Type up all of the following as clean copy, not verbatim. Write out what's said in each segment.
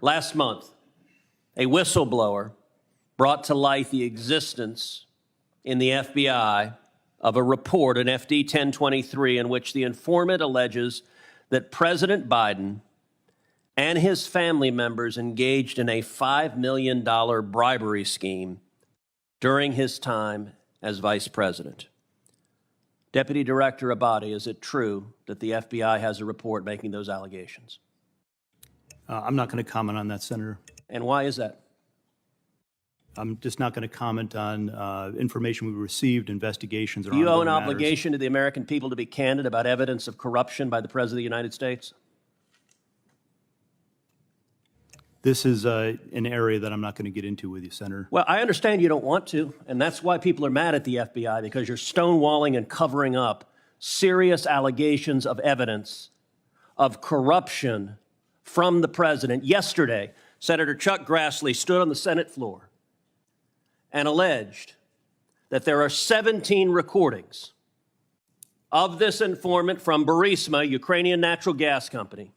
Last month, a whistleblower brought to light the existence in the FBI of a report, an FD 1023, in which the informant alleges that President Biden and his family members engaged in a $5 million bribery scheme during his time as vice president. Deputy Director Abate, is it true that the FBI has a report making those allegations? I'm not going to comment on that, Senator. And why is that? I'm just not going to comment on information we received, investigations, or Do you owe an ongoing matters. obligation to the American people to be candid about evidence of corruption by the President of the United States? This is an area that I'm not going to get into with you, Senator. Well, I understand you don't want to, and that's why people are mad at the FBI, because you're stonewalling and covering up serious allegations of evidence of corruption from the president. Yesterday, Senator Chuck Grassley stood on the Senate floor and alleged that there are 17 recordings of this informant from Burisma, Ukrainian natural gas company.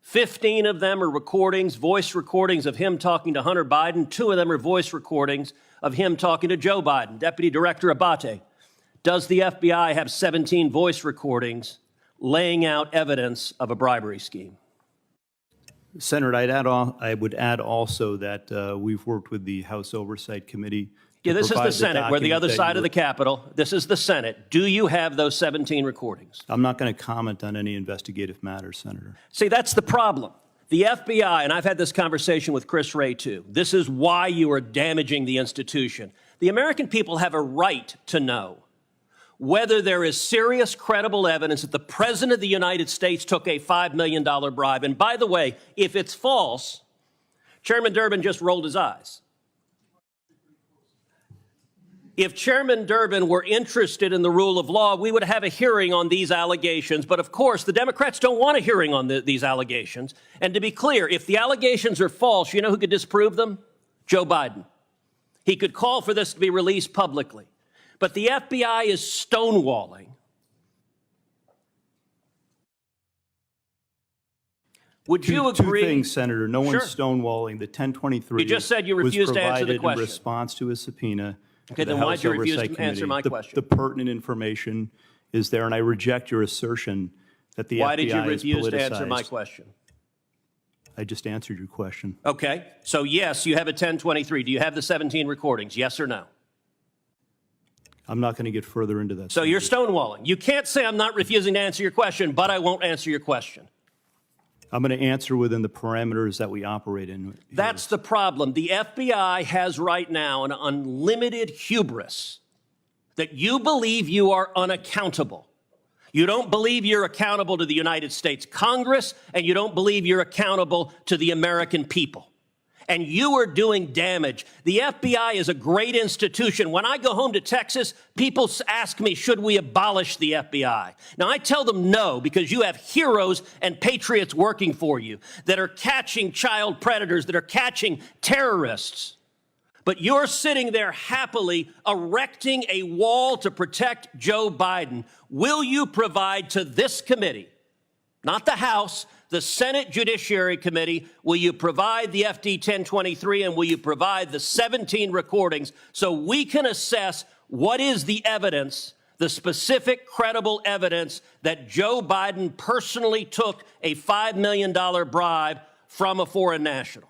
15 of them are recordings, voice recordings of him talking to Hunter Biden. 2 of them are voice recordings of him talking to Joe Biden. Deputy Director Abate, does the FBI have 17 voice recordings laying out evidence of a bribery scheme? Senator, I would add also that we've worked with the House Oversight Committee. Yeah, this is the Senate. We're the other side of the Capitol. This is the Senate. Do you have those 17 recordings? I'm not going to comment on any investigative matters, Senator. See, that's the problem. The FBI, and I've had this conversation with Chris Wray too, this is why you are damaging the institution. The American people have a right to know whether there is serious, credible evidence that the President of the United States took a $5 million bribe. And by the way, if it's false, Chairman Durbin just rolled his eyes. If Chairman Durbin were interested in the rule of law, we would have a hearing on these allegations. But of course, the Democrats don't want a hearing on these allegations. And to be clear, if the allegations are false, you know who could disprove them? Joe Biden. He could call for this to be released publicly. But the FBI is stonewalling. Would you agree? Two things, Senator. No Sure. one's stonewalling. The 1023 You just said you refused to answer the was provided question. in response to a subpoena. Okay, to the then why'd House you refuse Oversight to answer Committee. my question? The pertinent information is there, and I reject your assertion that the Why FBI did you is refuse to answer my politicized. question? I just answered your question. Okay, so yes, you have a 1023. Do you have the 17 recordings, yes or no? I'm not going to get further into that. So you're stonewalling. You can't say I'm not refusing to answer your question, but I won't answer your question. I'm going to answer within the parameters that we operate in. here. That's the problem. The FBI has right now an unlimited hubris that you believe you are unaccountable. You don't believe you're accountable to the United States Congress, and you don't believe you're accountable to the American people. And you are doing damage. The FBI is a great institution. When I go home to Texas, people ask me, should we abolish the FBI? Now, I tell them no, because you have heroes and patriots working for you that are catching child predators, that are catching terrorists. But you're sitting there happily erecting a wall to protect Joe Biden. Will you provide to this committee, not the House, the Senate Judiciary Committee, will you provide the FD 1023 and will you provide the 17 recordings so we can assess what is the evidence, the specific credible evidence that Joe Biden personally took a $5 million bribe from a foreign national?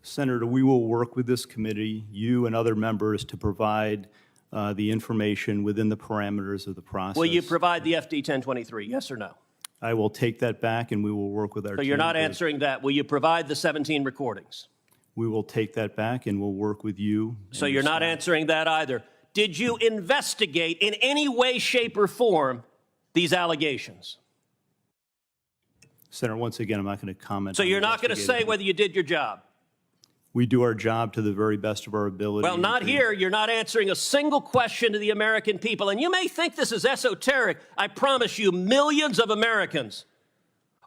Senator, we will work with this committee, you and other members, to provide the information within the parameters of the process. Will you provide the FD 1023, yes or no? I will take that back, and we will work with our So team. you're not answering that. Will you provide the 17 recordings? We will take that back, and we'll work with you. So and you're your not staff. answering that either. Did you investigate in any way, shape, or form these allegations? Senator, once again, I'm not going to comment. So on you're not going to say investigative- whether you did your job? We do our job to the very best of our ability. Well, not here. You're not answering a single question to the American people. And you may think this is esoteric. I promise you, millions of Americans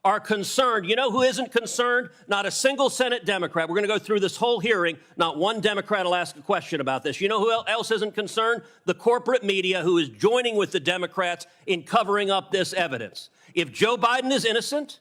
are concerned. You know who isn't concerned? Not a single Senate Democrat. We're going to go through this whole hearing. Not one Democrat will ask a question about this. You know who else isn't concerned? The corporate media, who is joining with the Democrats in covering up this evidence. If Joe Biden is innocent,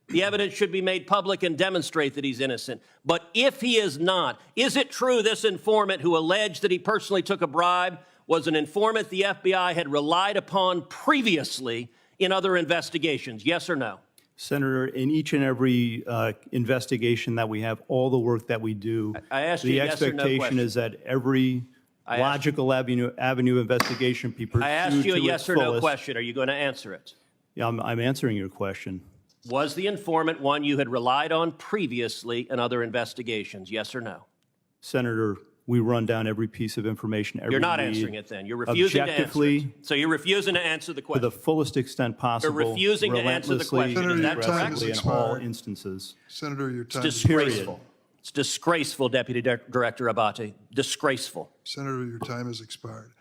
The evidence should be made public and demonstrate that he's innocent. But if he is not, is it true this informant who alleged that he personally took a bribe was an informant the FBI had relied upon previously in other investigations? Yes or no? Senator, in each and every investigation that we have, all the work that we do, I asked you the a yes or no expectation question. is that every logical avenue investigation be pursued I asked you a to yes its or no fullest. question. Are you going to answer it? Yeah, I'm answering your question. Was the informant one you had relied on previously in other investigations? Yes or no? Senator, we run down every piece of information, every You're not lead, answering it then. You're refusing to answer objectively, it. So you're refusing to answer the to question. the fullest extent possible, refusing to answer the relentlessly, question. Senator, your time aggressively has in all expired. instances. Senator, your time It's is disgraceful. It's disgraceful, Deputy Director Abate. Disgraceful. Senator, your time has expired.